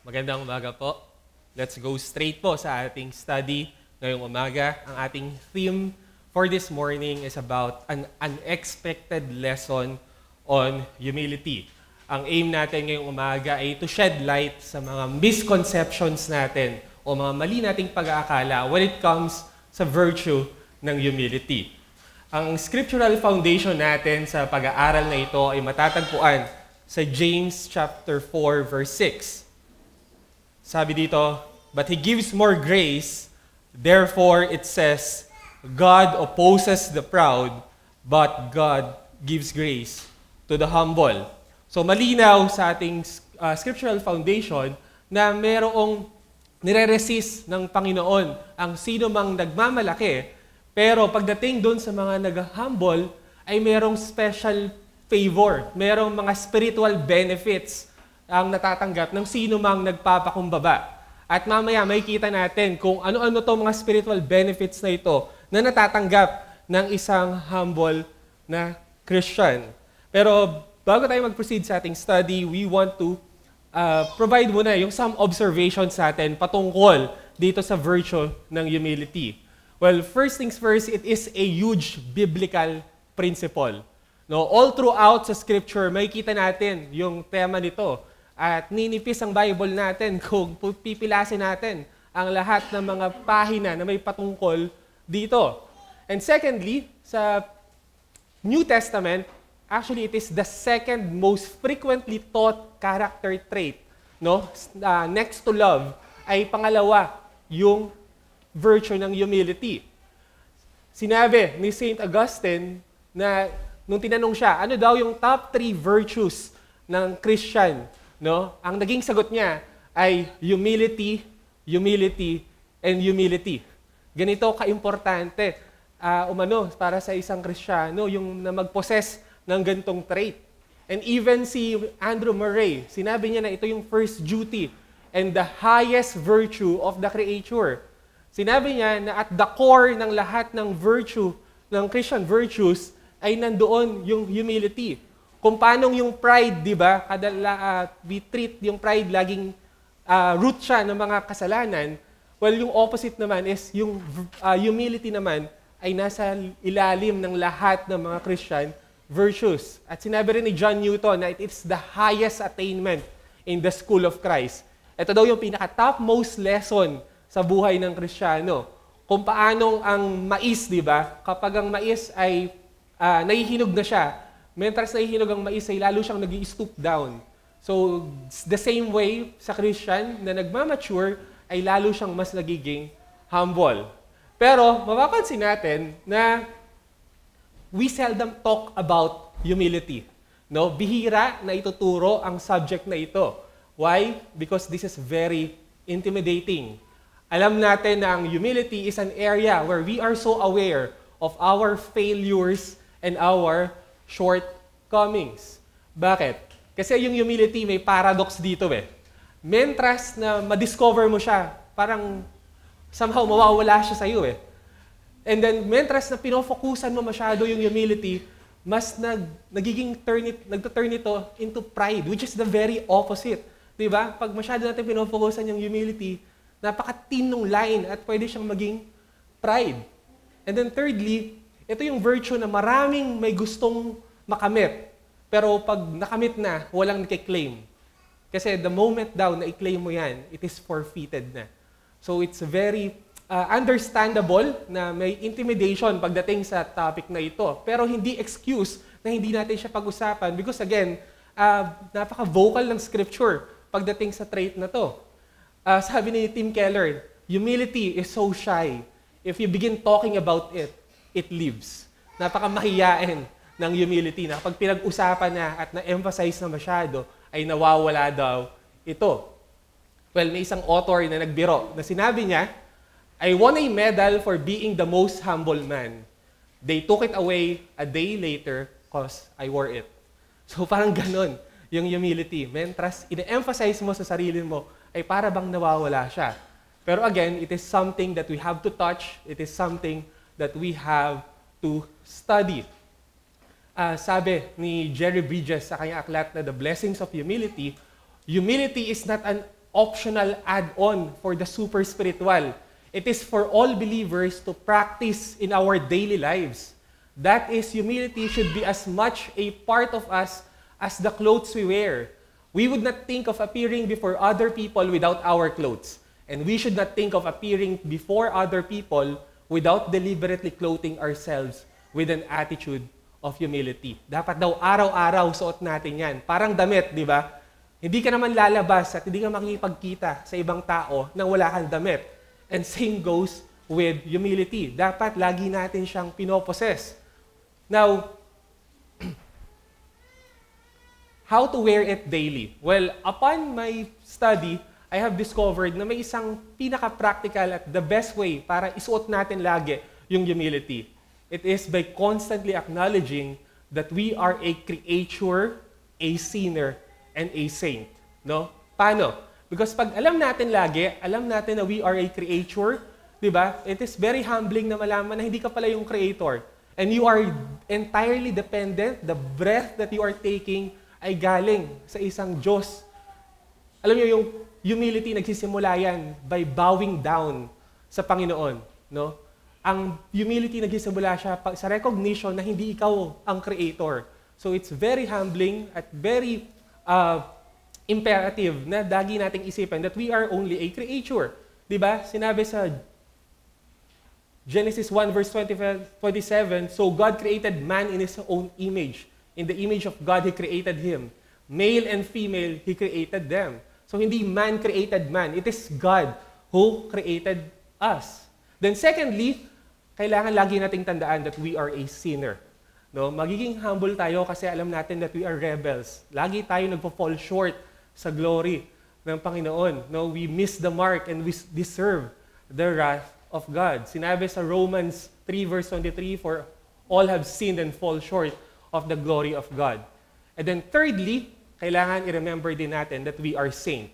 Magandang umaga po. Let's go straight po sa ating study ngayong umaga. Ang ating theme for this morning is about an unexpected lesson on humility. Ang aim natin ngayong umaga ay to shed light sa mga misconceptions natin o mga mali nating pag-aakala when it comes sa virtue ng humility. Ang scriptural foundation natin sa pag-aaral na ito ay matatagpuan sa James chapter 4 verse 6. Sabi dito, but He gives more grace, therefore it says, God opposes the proud, but God gives grace to the humble. So malinaw sa ating scriptural foundation na mayroong nire-resist ng Panginoon ang sino mang nagmamalaki, pero pagdating doon sa mga nag-humble, ay mayroong special favor, mayroong mga spiritual benefits ang natatanggap ng sino mang nagpapakumbaba. At mamaya makikita natin kung ano-ano to mga spiritual benefits na ito na natatanggap ng isang humble na Christian. Pero bago tayo mag-proceed sa ating study, we want to provide muna yung some observations sa atin patungkol dito sa virtue ng humility. Well, first things first, it is a huge biblical principle. No, all throughout sa scripture, makikita natin yung tema nito. At ninipis ang Bible natin kung pipilasin natin ang lahat ng mga pahina na may patungkol dito. And secondly, sa New Testament, actually it is the second most frequently taught character trait. No? Next to love ay pangalawa yung virtue ng humility. Sinabi ni St. Augustine na nung tinanong siya, ano daw yung top 3 virtues ng Christian? No? Ang naging sagot niya ay humility, humility, and humility. Ganito kaimportante para sa isang Kristiyano yung na mag-possess ng ganitong trait. And even si Andrew Murray, sinabi niya na ito yung first duty and the highest virtue of the Creator. Sinabi niya na at the core ng lahat ng virtue, ng Christian virtues, ay nandoon yung humility. Kung paano yung pride, di ba? We treat yung pride laging root siya ng mga kasalanan. Well, yung opposite naman is yung humility naman ay nasa ilalim ng lahat ng mga Christian virtues. At sinabi rin ni John Newton na it's the highest attainment in the school of Christ. Ito daw yung pinaka-topmost lesson sa buhay ng Kristiyano. Kung paanong ang mais, di ba? Kapag ang mais ay nahihinog na siya, mentras nahihinog ang mais ay lalo siyang nag-i-stoop down. So, the same way sa Christian na nagmamature ay lalo siyang mas nagiging humble. Pero, mapapansin natin na we seldom talk about humility. No? Bihira na ituturo ang subject na ito. Why? Because this is very intimidating. Alam natin na ang humility is an area where we are so aware of our failures and our shortcomings. Bakit? Kasi yung humility may paradox dito eh. Mentras na ma-discover mo siya, parang somehow mawawala siya sa iyo eh. And then mentras na pinofokusan mo masyado yung humility, mas nagto-turn ito into pride, which is the very opposite. 'Di ba? Pag masyado natin pinofokusan yung humility, napaka-thin nung line at pwede siyang maging pride. And then thirdly, ito yung virtue na maraming may gustong makamit. Pero pag nakamit na, walang nakiklaim. Kasi the moment daw na i-claim mo yan, it is forfeited na. So it's very understandable na may intimidation pagdating sa topic na ito. Pero hindi excuse na hindi natin siya pag-usapan because again, napaka-vocal ng scripture pagdating sa trait na to. Sabi ni Tim Keller, humility is so shy. If you begin talking about it, it lives. Napaka-mahiyain ng humility na kapag pinag-usapan na at na-emphasize na masyado, ay nawawala daw ito. Well, may isang author na nagbiro na sinabi niya, I won a medal for being the most humble man. They took it away a day later because I wore it. So parang ganun yung humility. Mentras ina-emphasize mo sa sarili mo, ay para bang nawawala siya. Pero again, it is something that we have to touch. It is something that we have to study. Sabi ni Jerry Bridges sa kanyang aklat na The Blessings of Humility, humility is not an optional add-on for the super spiritual. It is for all believers to practice in our daily lives. That is, humility should be as much a part of us as the clothes we wear. We would not think of appearing before other people without our clothes. And we should not think of appearing before other people without deliberately clothing ourselves with an attitude of humility. Dapat daw araw-araw suot natin yan. Parang damit, di ba? Hindi ka naman lalabas at hindi ka makikipagkita sa ibang tao nang wala kang damit. And same goes with humility. Dapat lagi natin siyang pinoposes. Now, how to wear it daily? Well, upon my study, I have discovered na may isang pinaka-practical at the best way para isuot natin lagi yung humility. It is by constantly acknowledging that we are a creature, a sinner, and a saint. No? Paano? Because pag alam natin lagi, alam natin na we are a creature, di ba? It is very humbling na malaman na hindi ka pala yung creator. And you are entirely dependent. The breath that you are taking ay galing sa isang Diyos. Alam niyo, yung humility nagsisimula yan by bowing down sa Panginoon. No? Ang humility nagsisimula siya sa recognition na hindi ikaw ang creator. So it's very humbling at very imperative na lagi nating isipin that we are only a creature. Diba? Sinabi sa Genesis 1 verse 27, so God created man in His own image. In the image of God, He created him. Male and female, He created them. So hindi man created man. It is God who created us. Then secondly, kailangan lagi nating tandaan that we are a sinner. No? Magiging humble tayo kasi alam natin that we are rebels. Lagi tayo nagpo-fall short sa glory ng Panginoon. No, we miss the mark and we deserve the wrath of God. Sinabi sa Romans 3 verse 23, for all have sinned and fall short of the glory of God. And then thirdly, kailangan i-remember din natin that we are saint.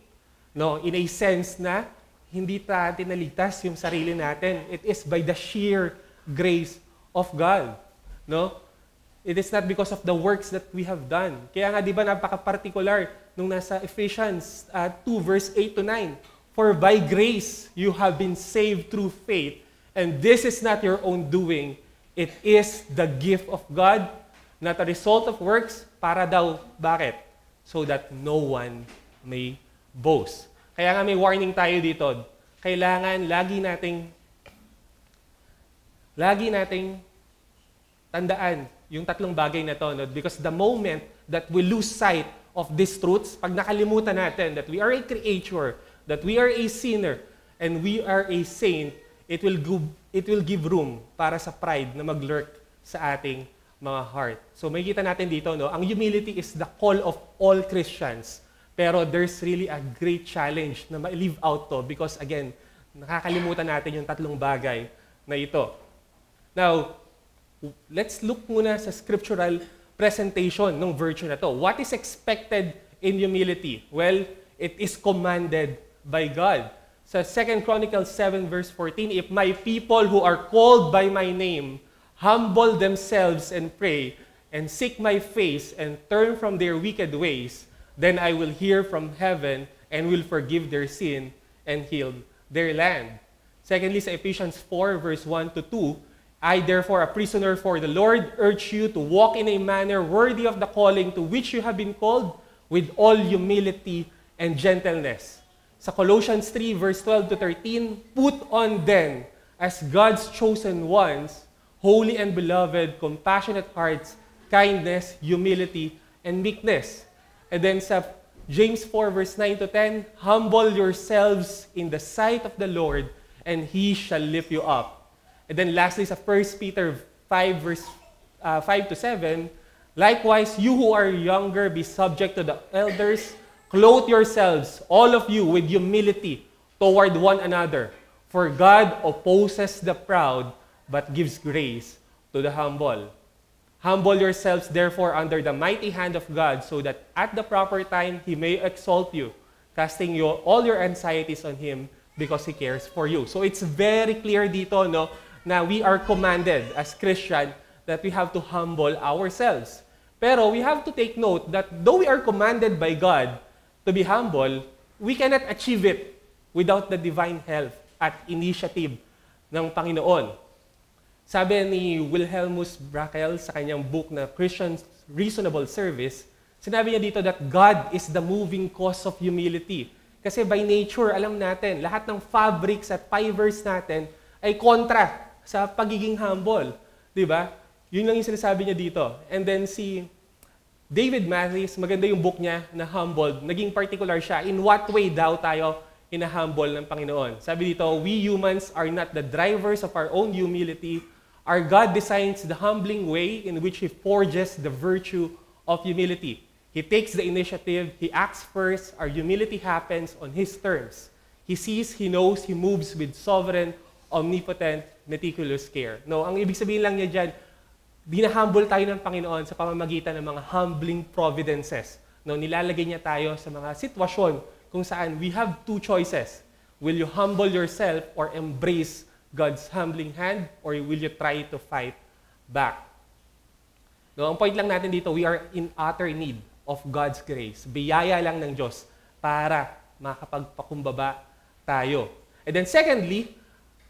No, in a sense na hindi natin naligtas yung sarili natin. It is by the sheer grace of God. No? It is not because of the works that we have done. Kaya nga, di ba, napaka-particular nung nasa Ephesians 2 verse 8 to 9. For by grace you have been saved through faith, and this is not your own doing. It is the gift of God, not a result of works, para daw, bakit? So that no one may boast. Kaya nga may warning tayo dito. Kailangan lagi nating tandaan yung tatlong bagay na to. No? Because the moment that we lose sight of these truths, pag nakalimutan natin that we are a creature, that we are a sinner, and we are a saint, it will give room para sa pride na mag-lurk sa ating mga heart. So makikita natin dito, no, ang humility is the call of all Christians. Pero there's really a great challenge na ma-live out to because again, nakakalimutan natin yung tatlong bagay na ito. Now, let's look muna sa scriptural presentation ng virtue na to. What is expected in humility? Well, it is commanded by God. Sa 2 Chronicles 7 verse 14, if my people who are called by my name humble themselves and pray and seek my face and turn from their wicked ways, then I will hear from heaven and will forgive their sin and heal their land. Secondly, sa Ephesians 4 verse 1 to 2, I therefore, a prisoner for the Lord, urge you to walk in a manner worthy of the calling to which you have been called, with all humility and gentleness. Sa Colossians 3 verse 12 to 13, put on then, as God's chosen ones, holy and beloved, compassionate hearts, kindness, humility, and meekness. And then sa James 4 verse 9 to 10, humble yourselves in the sight of the Lord, and He shall lift you up. And then lastly sa 1 Peter 5 verse 5 to 7, likewise, you who are younger, be subject to the elders, clothe yourselves, all of you, with humility toward one another. For God opposes the proud, but gives grace to the humble. Humble yourselves, therefore, under the mighty hand of God, so that at the proper time He may exalt you, casting all your anxieties on Him, because He cares for you. So it's very clear dito, no, na we are commanded as Christian that we have to humble ourselves. Pero we have to take note that though we are commanded by God to be humble, we cannot achieve it without the divine help at initiative ng Panginoon. Sabi ni Wilhelmus Brackel sa kanyang book na Christian's Reasonable Service, sinabi niya dito that God is the moving cause of humility. Kasi by nature, alam natin, lahat ng fabrics at fibers natin ay kontra sa pagiging humble. Diba? Yun lang yung sinasabi niya dito. And then si David Mathis, maganda yung book niya na Humbled. Naging particular siya. In what way daw tayo hinahumble ng Panginoon? Sabi dito, we humans are not the drivers of our own humility. Our God designs the humbling way in which He forges the virtue of humility. He takes the initiative. He acts first. Our humility happens on His terms. He sees, He knows, He moves with sovereign, omnipotent, meticulous care. No, ang ibig sabihin lang niya dyan, dinahumble tayo ng Panginoon sa pamamagitan ng mga humbling providences. No, nilalagay niya tayo sa mga sitwasyon kung saan we have two choices. Will you humble yourself or embrace God's humbling hand, or will you try to fight back? No, ang point lang natin dito, we are in utter need of God's grace. Biyaya lang ng Diyos para makapagpakumbaba tayo. And then secondly,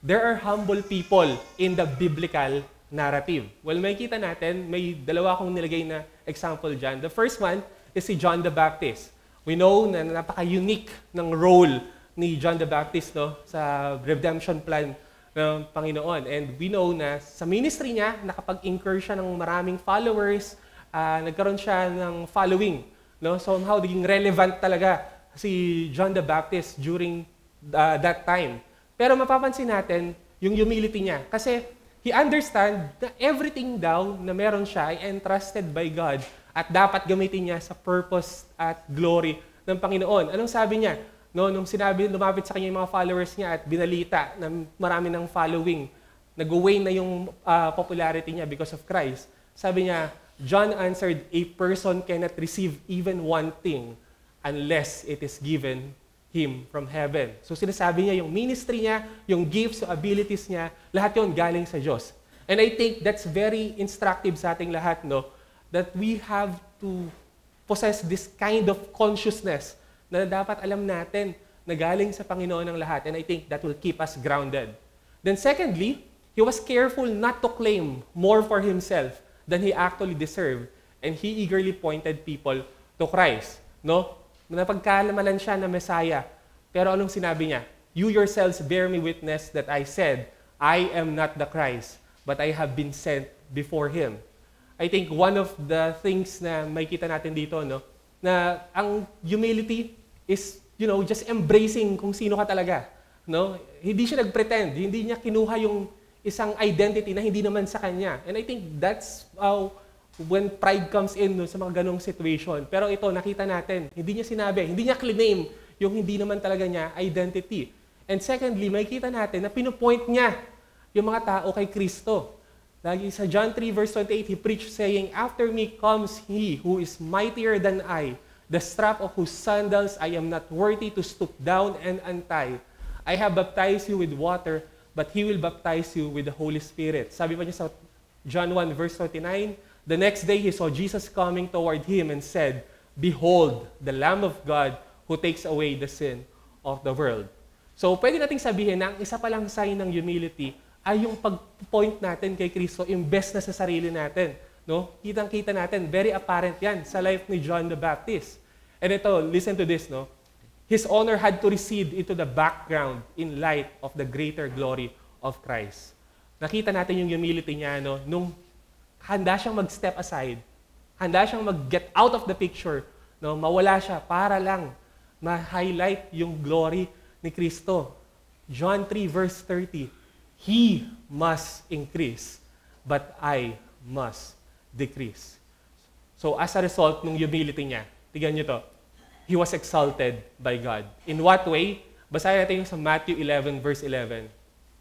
there are humble people in the biblical narrative. Well, makikita natin, may dalawa akong nilagay na example dyan. The first one is si John the Baptist. We know na napaka-unique ng role ni John the Baptist, no, sa redemption plan ng Panginoon. And we know na sa ministry niya, nakapag-incur siya ng maraming followers, nagkaroon siya ng following. No? Somehow, naging relevant talaga si John the Baptist during that time. Pero mapapansin natin yung humility niya. Kasi he understand na everything daw na meron siya ay entrusted by God at dapat gamitin niya sa purpose at glory ng Panginoon. Anong sabi niya? No, nung sinabi, lumapit sa kanya yung mga followers niya at binalita na marami ng following, nag-wane na yung popularity niya because of Christ. Sabi niya, John answered, a person cannot receive even one thing unless it is given him from heaven. So sinasabi niya yung ministry niya, yung gifts, yung abilities niya, lahat yun galing sa Diyos. And I think that's very instructive sa ating lahat, no? That we have to possess this kind of consciousness na dapat alam natin na galing sa Panginoon ang lahat. And I think that will keep us grounded. Then secondly, he was careful not to claim more for himself than he actually deserved. And he eagerly pointed people to Christ. No? Napagkalamalan siya na Messiah. Pero anong sinabi niya? You yourselves bear me witness that I said, I am not the Christ, but I have been sent before Him. I think one of the things na makikita natin dito, no, na ang humility is, just embracing kung sino ka talaga. No? Hindi siya nag-pretend, hindi niya kinuha yung isang identity na hindi naman sa kanya. And I think that's when pride comes in, no, sa mga ganong situation. Pero ito, nakita natin, hindi niya sinabi, hindi niya claim yung hindi naman talaga niya identity. And secondly, makikita natin na pinupoint niya yung mga tao kay Kristo. Lagi sa John 3 verse 28, he preached saying, after me comes he who is mightier than I, the strap of whose sandals I am not worthy to stoop down and untie. I have baptized you with water, but he will baptize you with the Holy Spirit. Sabi pa niya sa John 1 verse 39, the next day he saw Jesus coming toward him and said, behold, the Lamb of God who takes away the sin of the world. So pwede nating sabihin na ang isa palang sign ng humility ay yung pag-point natin kay Kristo imbes na sa sarili natin. No? Kitang-kita natin, very apparent yan sa life ni John the Baptist. And ito, listen to this, no? His honor had to recede into the background in light of the greater glory of Christ. Nakita natin yung humility niya, no? Nung handa siyang mag-step aside, handa siyang mag-get out of the picture, no? Mawala siya para lang ma-highlight yung glory ni Kristo. John 3 verse 30, He must increase, but I must decrease. So as a result ng humility niya, tignan niyo to, he was exalted by God. In what way? Basahin natin yung sa Matthew 11 verse 11.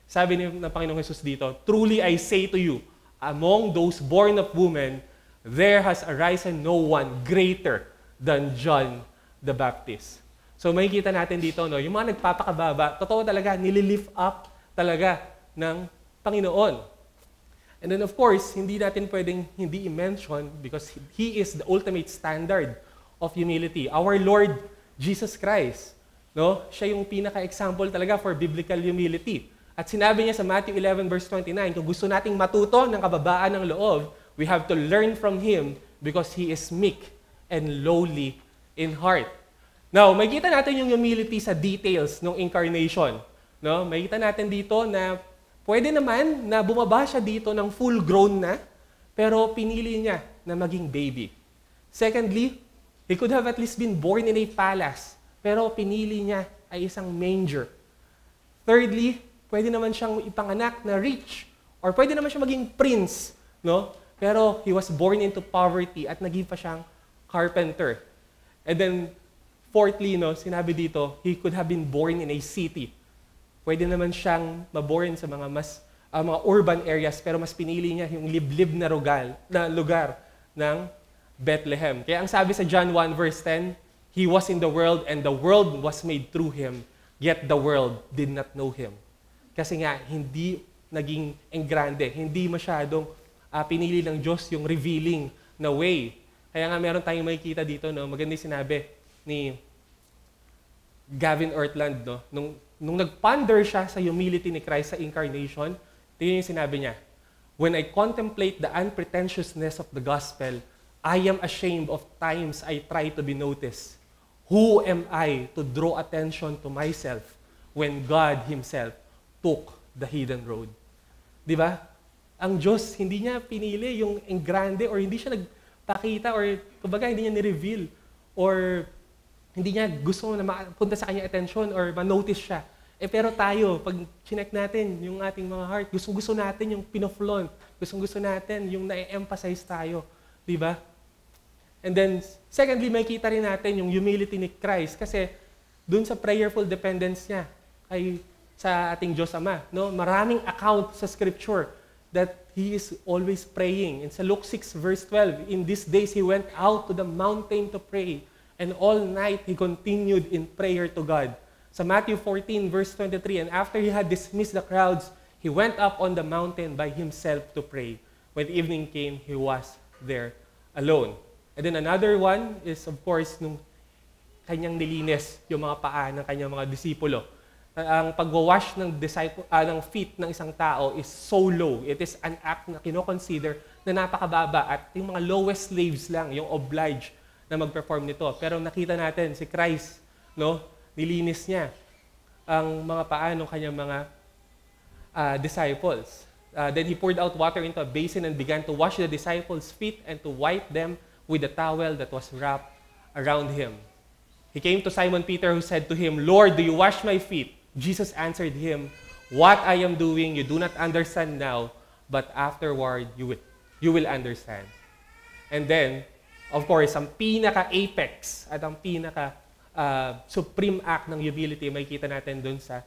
Sabi ng Panginoong Jesus dito, truly I say to you, among those born of woman, there has arisen no one greater than John the Baptist. So makikita natin dito, no, yung mga nagpapakababa, totoo talaga, nililift up talaga ng Panginoon. And then of course, hindi natin pwedeng hindi i-mention because He is the ultimate standard of humility. Our Lord Jesus Christ. No? Siya yung pinaka-example talaga for biblical humility. At sinabi niya sa Matthew 11 verse 29, kung gusto nating matuto ng kababaan ng loob, we have to learn from Him because He is meek and lowly in heart. Now, makikita natin yung humility sa details ng incarnation. No? Makikita natin dito na pwede naman na bumaba siya dito ng full grown na, pero pinili niya na maging baby. Secondly, He could have at least been born in a palace, pero pinili niya ay isang manger. Thirdly, pwede naman siyang ipanganak na rich, or pwede naman siya maging prince, no? Pero he was born into poverty at naging pa siyang carpenter. And then, fourthly, no, sinabi dito, he could have been born in a city. Pwede naman siyang maborn sa mga mga urban areas, pero mas pinili niya yung liblib na lugar ng Bethlehem. Kaya ang sabi sa John 1 verse 10, He was in the world and the world was made through Him, yet the world did not know Him. Kasi nga, hindi naging engrande, hindi masyadong pinili ng Diyos yung revealing na way. Kaya nga meron tayong makikita dito, no? Maganda yung sinabi ni Gavin Ortland, no? Nung nag-ponder siya sa humility ni Christ sa incarnation, ito yung sinabi niya, when I contemplate the unpretentiousness of the gospel, I am ashamed of times I try to be noticed. Who am I to draw attention to myself when God Himself took the hidden road? Di ba? Ang Diyos, hindi niya pinili yung engrande or hindi siya nagpakita or kumbaga hindi niya ni-reveal or hindi niya gusto na mapunta sa kanya attention or ma-notice siya. Pero tayo, pag chinek natin yung ating mga heart, gusto natin yung pinoflaunt, gusto natin yung na-emphasize tayo. Di ba? And then, secondly, makikita rin natin yung humility ni Christ kasi dun sa prayerful dependence niya ay sa ating Diyos Ama. No? Maraming account sa Scripture that He is always praying. And sa Luke 6 verse 12, in these days He went out to the mountain to pray, and all night He continued in prayer to God. Sa Matthew 14 verse 23, and after He had dismissed the crowds, He went up on the mountain by Himself to pray. When evening came, He was there alone. And then another one is, of course, nung kanyang nilinis yung mga paa ng kanyang mga disipulo. Ang pagwawash ng feet ng isang tao is so low. It is an act na kinoconsider na napakababa at yung mga lowest slaves lang yung obliged na mag-perform nito. Pero nakita natin si Christ, no, nilinis niya ang mga paa ng kanyang mga disciples. Then He poured out water into a basin and began to wash the disciples' feet and to wipe them with a towel that was wrapped around Him. He came to Simon Peter who said to Him, Lord, do you wash my feet? Jesus answered him, what I am doing you do not understand now, but afterward you will understand. And then, of course, ang pinaka-apex at ang pinaka-supreme act ng humility, makikita natin dun sa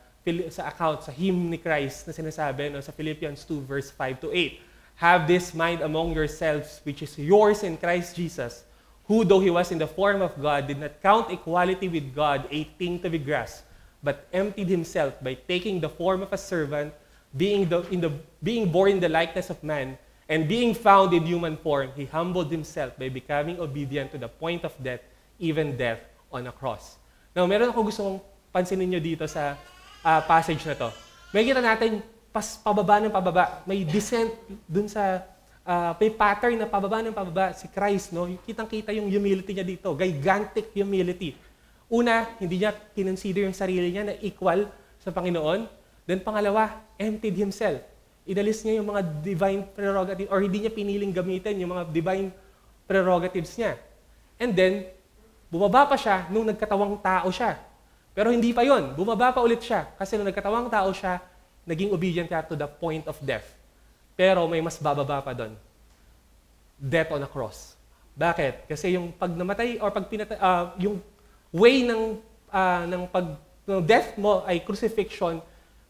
account, sa hymn ni Christ na sinasabi no, sa Philippians 2 verse 5 to 8. Have this mind among yourselves, which is yours in Christ Jesus, who though He was in the form of God, did not count equality with God a thing to be grasped, but emptied Himself by taking the form of a servant, being born in the likeness of man, and being found in human form, He humbled Himself by becoming obedient to the point of death, even death on a cross. Now, meron ako gustong pansinin nyo dito sa passage na to. May kita natin pababa ng pababa. May descent dun sa may pattern na pababa ng pababa si Christ, no? Kitang-kita yung humility niya dito, gigantic humility. Una, hindi niya kinonsider yung sarili niya na equal sa Panginoon. Then pangalawa, emptied Himself. Inalis niya yung mga divine prerogatives or hindi niya piniling gamitin yung mga divine prerogatives niya. And then, bumaba pa siya nung nagkatawang tao siya. Pero hindi pa yon, bumaba pa ulit siya. Kasi nung nagkatawang tao siya, naging obedient siya to the point of death. Pero may mas bababa pa doon. Death on a cross. Bakit? Kasi yung pag namatay or pag yung way ng death mo ay crucifixion,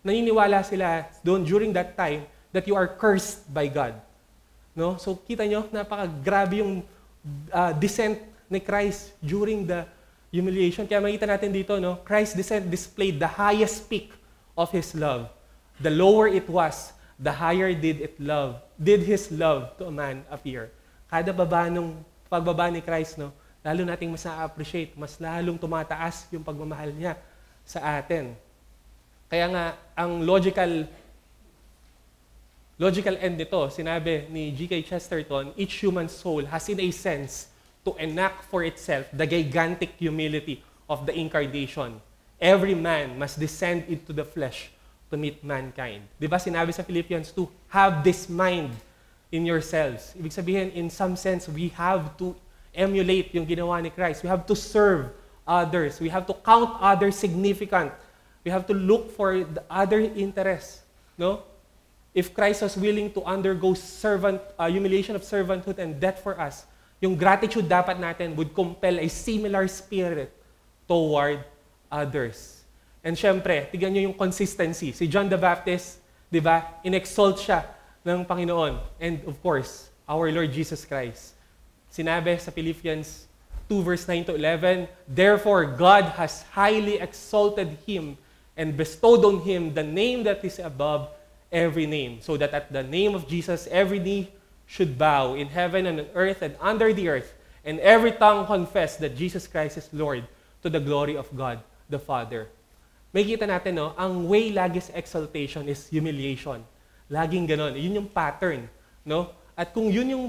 naniniwala sila doon during that time that you are cursed by God. No? So kita nyo, napaka-grabe yung descent ni Christ during the humiliation. Kaya makita natin dito, no? Christ's descent displayed the highest peak of His love. The lower it was, the higher did His love to a man appear. Kada pagbaba ni Christ, no, lalo nating mas na-appreciate, mas lalong tumataas yung pagmamahal niya sa atin. Kaya nga, ang logical end nito, sinabi ni G.K. Chesterton, each human soul has in a sense to enact for itself the gigantic humility of the incarnation. Every man must descend into the flesh to meet mankind. Di ba sinabi sa Philippians 2, have this mind in yourselves. Ibig sabihin, in some sense, we have to emulate yung ginawa ni Christ. We have to serve others. We have to count others significant. We have to look for the other interests. No? If Christ was willing to undergo humiliation of servanthood and death for us, yung gratitude dapat natin would compel a similar spirit toward others. And syempre, tignan nyo yung consistency. Si John the Baptist, di ba, in-exalt siya ng Panginoon. And of course, our Lord Jesus Christ. Sinabi sa Philippians 2 verse 9 to 11, therefore God has highly exalted him and bestowed on him the name that is above every name, so that at the name of Jesus every knee should bow in heaven and on earth and under the earth, and every tongue confess that Jesus Christ is Lord, to the glory of God the Father. May kita natin, no, ang way lagi sa exaltation is humiliation. Laging ganon. Yun yung pattern. No? At kung yun yung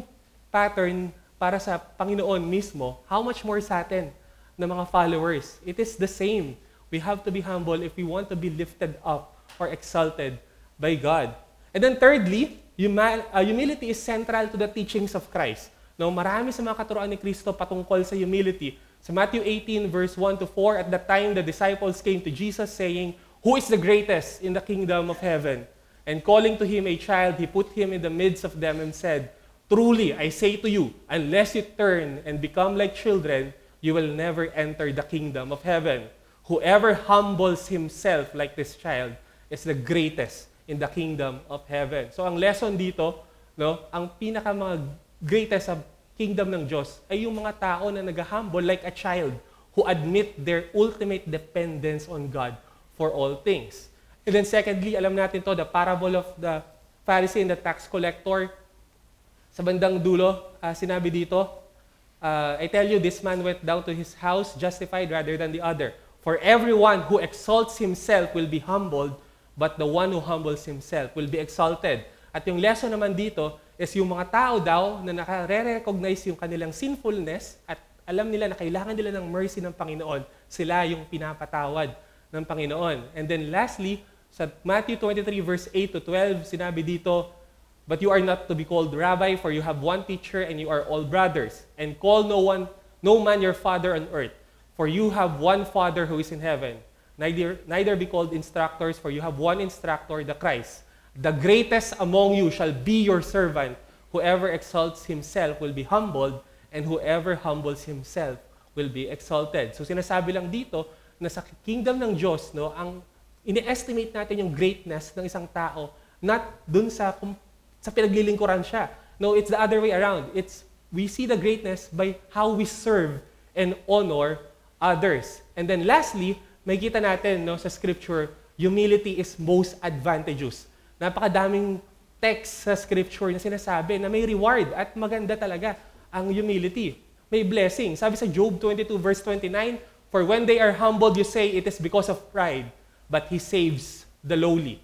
pattern para sa Panginoon mismo, how much more sa atin na mga followers? It is the same. We have to be humble if we want to be lifted up or exalted by God. And then thirdly, humility is central to the teachings of Christ. No, marami sa mga katuruan ni Kristo patungkol sa humility. Sa Matthew 18 verse 1 to 4, at that time the disciples came to Jesus saying, "Who is the greatest in the kingdom of heaven?" And calling to him a child, he put him in the midst of them and said, "Truly, I say to you, unless you turn and become like children, you will never enter the kingdom of heaven. Whoever humbles himself like this child is the greatest in the kingdom of heaven." So ang lesson dito, no, ang pinaka mga greatest sa kingdom ng Diyos ay yung mga tao na nag-humble like a child who admit their ultimate dependence on God for all things. And then secondly, alam natin to, the parable of the Pharisee and the tax collector. Sa bandang dulo, sinabi dito, I tell you, this man went down to his house justified rather than the other. For everyone who exalts himself will be humbled, but the one who humbles himself will be exalted. At yung lesson naman dito is yung mga tao daw na nakare-recognize yung kanilang sinfulness at alam nila na kailangan nila ng mercy ng Panginoon, sila yung pinapatawad ng Panginoon. And then lastly, sa Matthew 23 verse 8 to 12, sinabi dito, "But you are not to be called rabbi, for you have one teacher and you are all brothers. And call no man your father on earth, for you have one Father who is in heaven. Neither be called instructors, for you have one instructor, the Christ. The greatest among you shall be your servant. Whoever exalts himself will be humbled, and whoever humbles himself will be exalted." So sinasabi lang dito na sa kingdom ng Diyos, no, ang ini-estimate natin yung greatness ng isang tao, not dun sa pinaglilingkuran siya. No, it's the other way around. We see the greatness by how we serve and honor others. And then lastly, may kita natin, no, sa scripture, humility is most advantageous. Napakadaming text sa scripture na sinasabi na may reward at maganda talaga ang humility. May blessing. Sabi sa Job 22 verse 29, "For when they are humbled, you say it is because of pride, but He saves the lowly."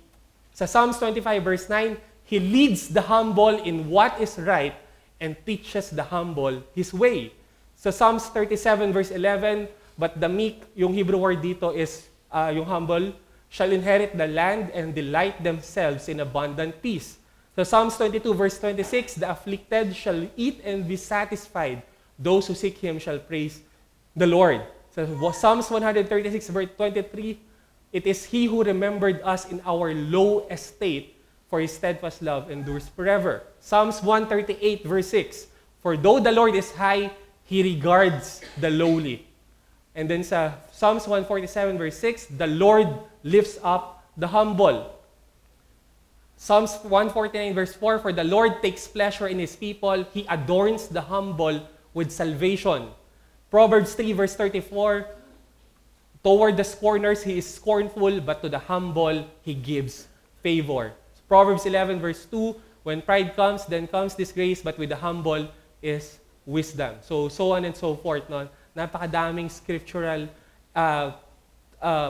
Sa Psalms 25 verse 9, "He leads the humble in what is right and teaches the humble His way." Sa Psalms 37 verse 11, "But the meek," yung Hebrew word dito is yung humble, "shall inherit the land and delight themselves in abundant peace." So Psalms 22 verse 26, "The afflicted shall eat and be satisfied. Those who seek Him shall praise the Lord." So Psalms 136 verse 23, "It is He who remembered us in our low estate, for His steadfast love endures forever." Psalms 138 verse 6, "For though the Lord is high, He regards the lowly." And then sa Psalms 147 verse 6, "The Lord lifts up the humble." Psalms 149 verse 4, "For the Lord takes pleasure in His people. He adorns the humble with salvation." Proverbs 3 verse 34, "Toward the scorners He is scornful, but to the humble He gives favor." Proverbs 11 verse 2, "When pride comes, then comes disgrace, but with the humble is wisdom." So on and so forth. No? Napakadaming scriptural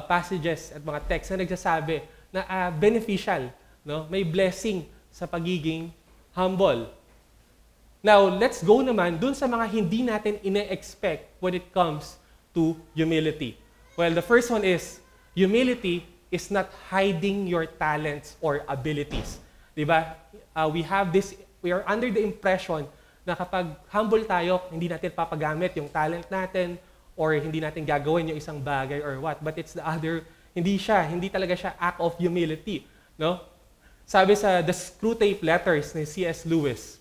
passages at mga texts na nagsasabi na beneficial, no? May blessing sa pagiging humble. Now, let's go naman dun sa mga hindi natin ine-expect when it comes to humility. Well, the first one is, humility is not hiding your talents or abilities. Diba? We are under the impression na kapag humble tayo, hindi natin papagamit yung talent natin or hindi natin gagawin yung isang bagay or what. But it's the other, hindi talaga siya act of humility. No? Sabi sa The Screwtape Letters ni C.S. Lewis,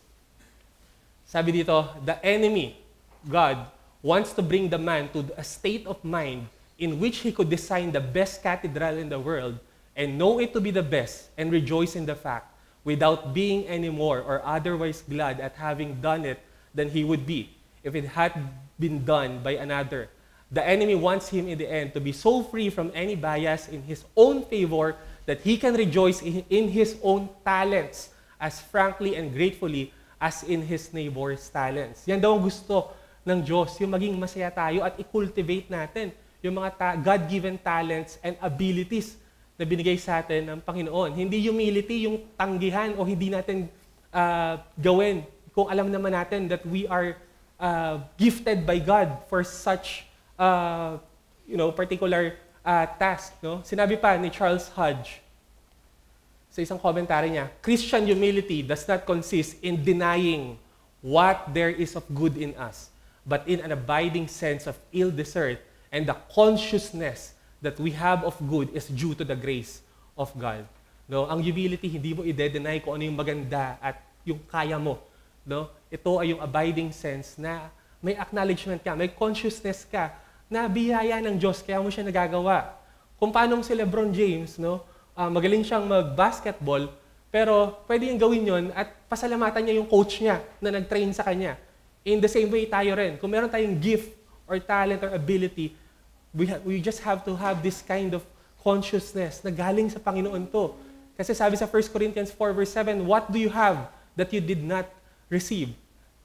sabi dito, the enemy, God, wants to bring the man to a state of mind in which he could design the best cathedral in the world and know it to be the best and rejoice in the fact without being any more or otherwise glad at having done it than he would be if it had been done by another. The enemy wants him in the end to be so free from any bias in his own favor that he can rejoice in his own talents as frankly and gratefully as in his neighbor's talents. Yan daw ang gusto ng Diyos, yung maging masaya tayo at i-cultivate natin yung mga God-given talents and abilities na binigay sa atin ng Panginoon. Hindi humility yung tanggihan o hindi natin gawin kung alam naman natin that we are gifted by God for such particular task. No? Sinabi pa ni Charles Hodge sa isang commentary niya, Christian humility does not consist in denying what there is of good in us, but in an abiding sense of ill desert and the consciousness that we have of good is due to the grace of God. No? Ang humility, hindi mo i-deny kung ano yung maganda at yung kaya mo. No? Ito ay yung abiding sense na may acknowledgement ka, may consciousness ka na biyaya ng Diyos, kaya mo siya nagagawa. Kung paano si LeBron James, no? Magaling siyang mag-basketball, pero pwede yung gawin yon at pasalamatan niya yung coach niya na nag-train sa kanya. In the same way, tayo rin. Kung meron tayong gift or talent or ability, we just have to have this kind of consciousness na galing sa Panginoon to. Kasi sabi sa 1 Corinthians 4 verse 7, what do you have that you did not receive?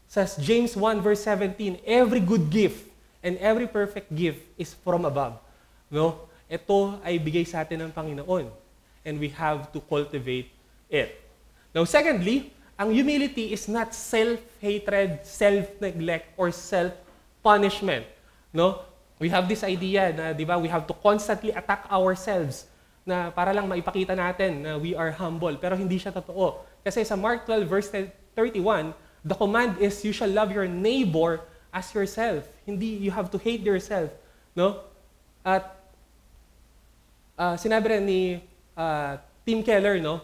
Sa James 1 verse 17, every good gift and every perfect gift is from above. No? Ito ay bigay sa atin ng Panginoon. And we have to cultivate it. Now, secondly, ang humility is not self-hatred, self-neglect, or self-punishment. No? We have this idea na, di ba, we have to constantly attack ourselves na para lang maipakita natin na we are humble. Pero hindi siya totoo. Kasi sa Mark 12 verse 31, the command is, you shall love your neighbor as yourself. Hindi, you have to hate yourself. No? At sinabi rin ni Tim Keller, no?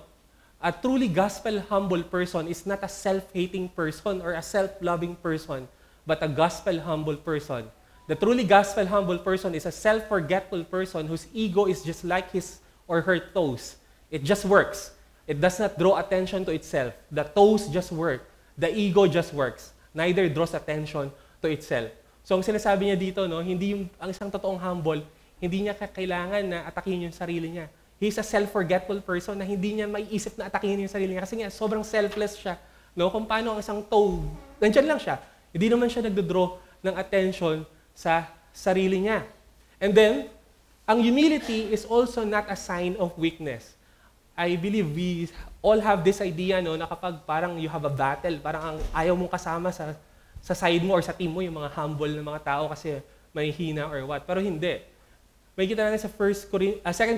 A truly gospel-humble person is not a self-hating person or a self-loving person, but a gospel-humble person. The truly gospel-humble person is a self-forgetful person whose ego is just like his or her toes. It just works. It does not draw attention to itself. The toes just work. The ego just works. Neither draws attention to itself. So ang sinasabi niya dito, no, hindi ang isang totoong humble, hindi niya kailangan na atakihin yung sarili niya. He's a self-forgetful person na hindi niya maiisip na atakihin yung sarili niya kasi nga sobrang selfless siya. No? Kung paano ang isang toe, nandyan lang siya. Hindi naman siya nagdodraw ng attention sa sarili niya. And then, ang humility is also not a sign of weakness. I believe we all have this idea, no, na kapag parang you have a battle, parang ayaw mong kasama sa side mo or sa team mo yung mga humble na mga tao kasi may hina or what. Pero hindi. May kita natin sa 2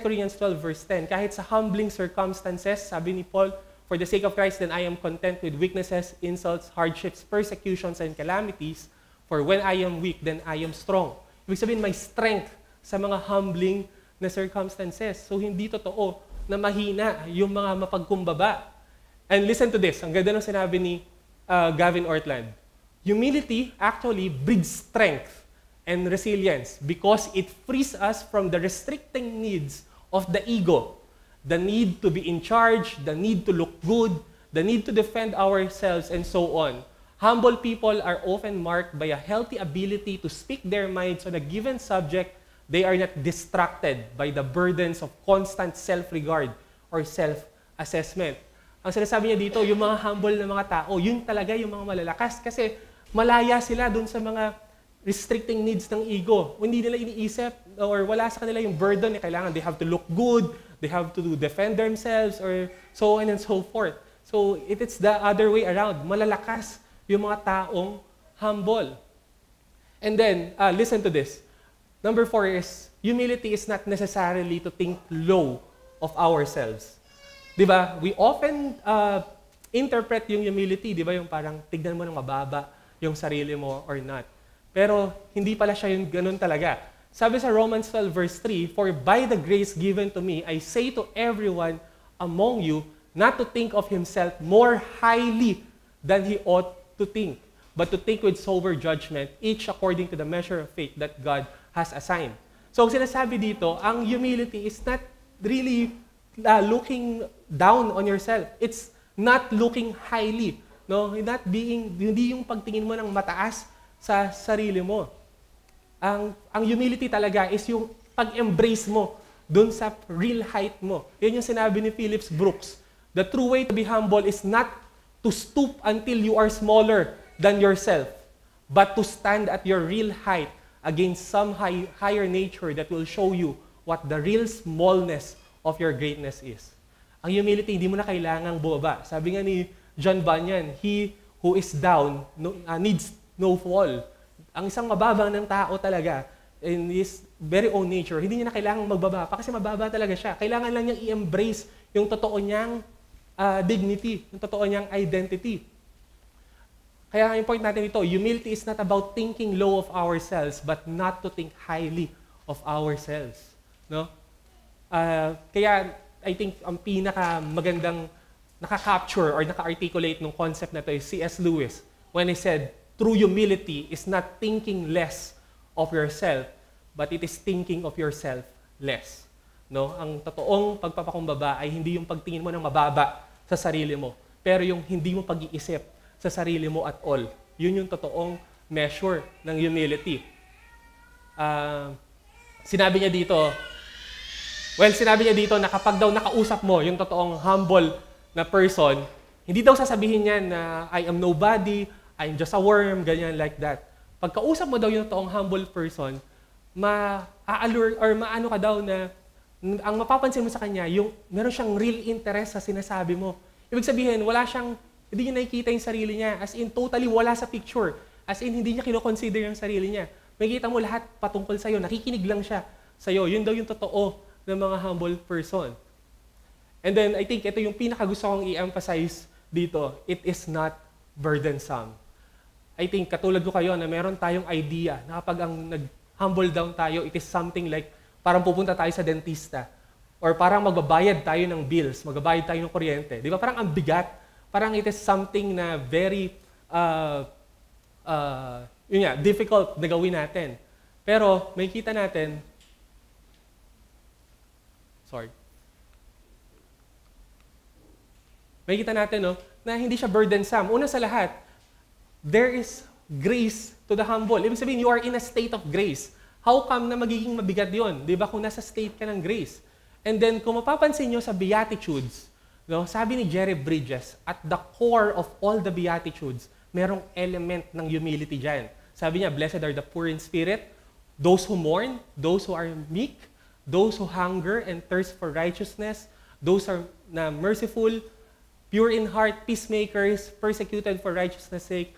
Corinthians 12 verse 10. Kahit sa humbling circumstances, sabi ni Paul, for the sake of Christ, then I am content with weaknesses, insults, hardships, persecutions, and calamities. For when I am weak, then I am strong. Ibig sabihin, may strength sa mga humbling na circumstances. So, hindi totoo na mahina yung mga mapagkumbaba. And listen to this. Ang ganda ng sinabi ni Gavin Ortland. Humility actually breeds strength and resilience because it frees us from the restricting needs of the ego. The need to be in charge, the need to look good, the need to defend ourselves, and so on. Humble people are often marked by a healthy ability to speak their minds on a given subject. They are not distracted by the burdens of constant self-regard or self-assessment. Ang sinasabi niya dito, yung mga humble na mga tao, yun talaga yung mga malalakas kasi malaya sila dun sa mga restricting needs ng ego. Hindi nila iniisip or wala sa kanila yung burden na kailangan they have to look good, they have to defend themselves, or so on and so forth. So it's the other way around. Malalakas yung mga taong humble. And then, listen to this. Number 4 is, humility is not necessarily to think low of ourselves. Diba? We often interpret yung humility, diba? Yung parang tignan mo ng mababa yung sarili mo or not. Pero hindi pala siya yung ganun talaga. Sabi sa Romans 12 verse 3, "For by the grace given to me, I say to everyone among you, not to think of himself more highly than he ought to think, but to think with sober judgment, each according to the measure of faith that God has assigned." So sinasabi dito, ang humility is not really looking down on yourself. It's not looking highly. No? Hindi yung pagtingin mo ng mataas sa sarili mo. Ang humility talaga is yung pag-embrace mo dun sa real height mo. Yan yung sinabi ni Phillips Brooks. The true way to be humble is not to stoop until you are smaller than yourself, but to stand at your real height against some higher nature that will show you what the real smallness of your greatness is. Ang humility, hindi mo na kailangang bumaba. Sabi nga ni John Bunyan, he who is down needs no fall. Ang isang mababang ng tao talaga, in his very own nature, hindi niya na kailangang magbaba pa kasi mababa talaga siya. Kailangan lang niyang i-embrace yung totoo niyang dignity, yung totoo niyang identity. Kaya ang point natin ito, humility is not about thinking low of ourselves, but not to think highly of ourselves. No? Kaya I think ang pinakamagandang naka-capture or naka-articulate ng concept na ito is C.S. Lewis when he said, true humility is not thinking less of yourself, but it is thinking of yourself less. No? Ang totoong pagpapakumbaba ay hindi yung pagtingin mo ng mababa sa sarili mo, pero yung hindi mo pag-iisip sa sarili mo at all. Yun yung totoong measure ng humility. Sinabi niya dito na kapag daw nakausap mo yung totoong humble na person, hindi daw sasabihin niya na I am nobody, I'm just a worm, ganyan like that. Pagkausap mo daw yung totoong humble person, ma-allure or maano ka daw na ang mapapansin mo sa kanya, yung meron siyang real interest sa sinasabi mo. Ibig sabihin, hindi niya nakikita yung sarili niya. As in, totally wala sa picture. As in, hindi niya kinoconsider yung sarili niya. Makikita mo lahat patungkol sa'yo. Nakikinig lang siya sa'yo. Yun daw yung totoo ng mga humble person. And then, I think ito yung pinakagusto kong i-emphasize dito. It is not burdensome. I think, katulad ko kayo na meron tayong idea na kapag ang nag-humble down tayo, it is something like parang pupunta tayo sa dentista or parang magbabayad tayo ng bills, magbabayad tayo ng kuryente. Di ba? Parang ang bigat. Parang it is something na very difficult na gawin natin. Pero may kita natin, na hindi siya burdensome. Una sa lahat, there is grace to the humble. Ibig sabihin, you are in a state of grace. How come na magiging mabigat yun? Di ba kung nasa state ka ng grace? And then, kung mapapansin nyo sa Beatitudes, no, sabi ni Jerry Bridges, at the core of all the Beatitudes, merong element ng humility dyan. Sabi niya, blessed are the poor in spirit, those who mourn, those who are meek, those who hunger and thirst for righteousness, those are na merciful, pure in heart, peacemakers, persecuted for righteousness' sake,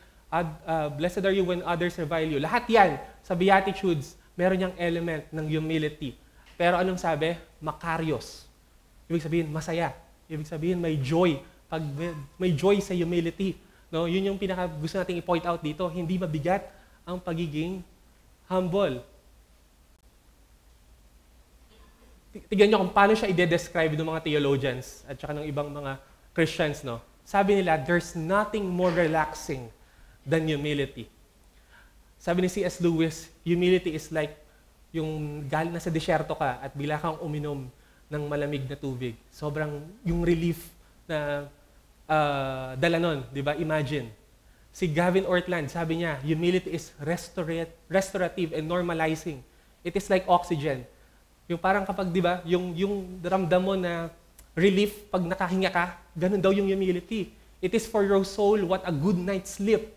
blessed are you when others revile you. Lahat yan sa Beatitudes, meron niyang element ng humility. Pero anong sabi? Makarios. Ibig sabihin, masaya. Ibig sabihin, may joy. Pag may joy sa humility. No? Yun yung gusto nating i-point out dito. Hindi mabigat ang pagiging humble. Tignan nyo kung paano siya i-describe ng mga theologians at saka ng ibang mga Christians. No? Sabi nila, there's nothing more relaxing than humility. Sabi ni C.S. Lewis, humility is like yung nasa disyerto ka at bila kang uminom ng malamig na tubig. Sobrang yung relief na dala nun, di ba? Imagine. Si Gavin Ortland, sabi niya, humility is restorative and normalizing. It is like oxygen. Yung parang kapag, di ba, yung ramdam mo na relief pag nakahinga ka, ganun daw yung humility. It is for your soul what a good night's sleep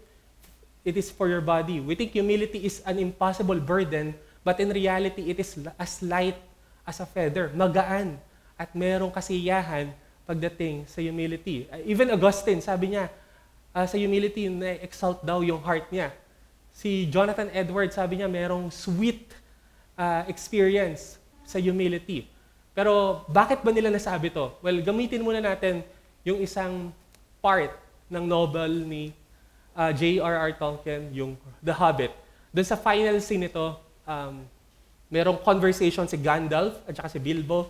it is for your body. We think humility is an impossible burden, but in reality, it is as light as a feather, magaan, at merong kasiyahan pagdating sa humility. Even Augustine, sabi niya, sa humility, na-exalt daw yung heart niya. Si Jonathan Edwards, sabi niya, merong sweet experience sa humility. Pero bakit ba nila nasabi to? Well, gamitin muna natin yung isang part ng novel ni J.R.R. Tolkien, yung The Hobbit. Doon sa final scene nito, merong conversation si Gandalf at saka si Bilbo.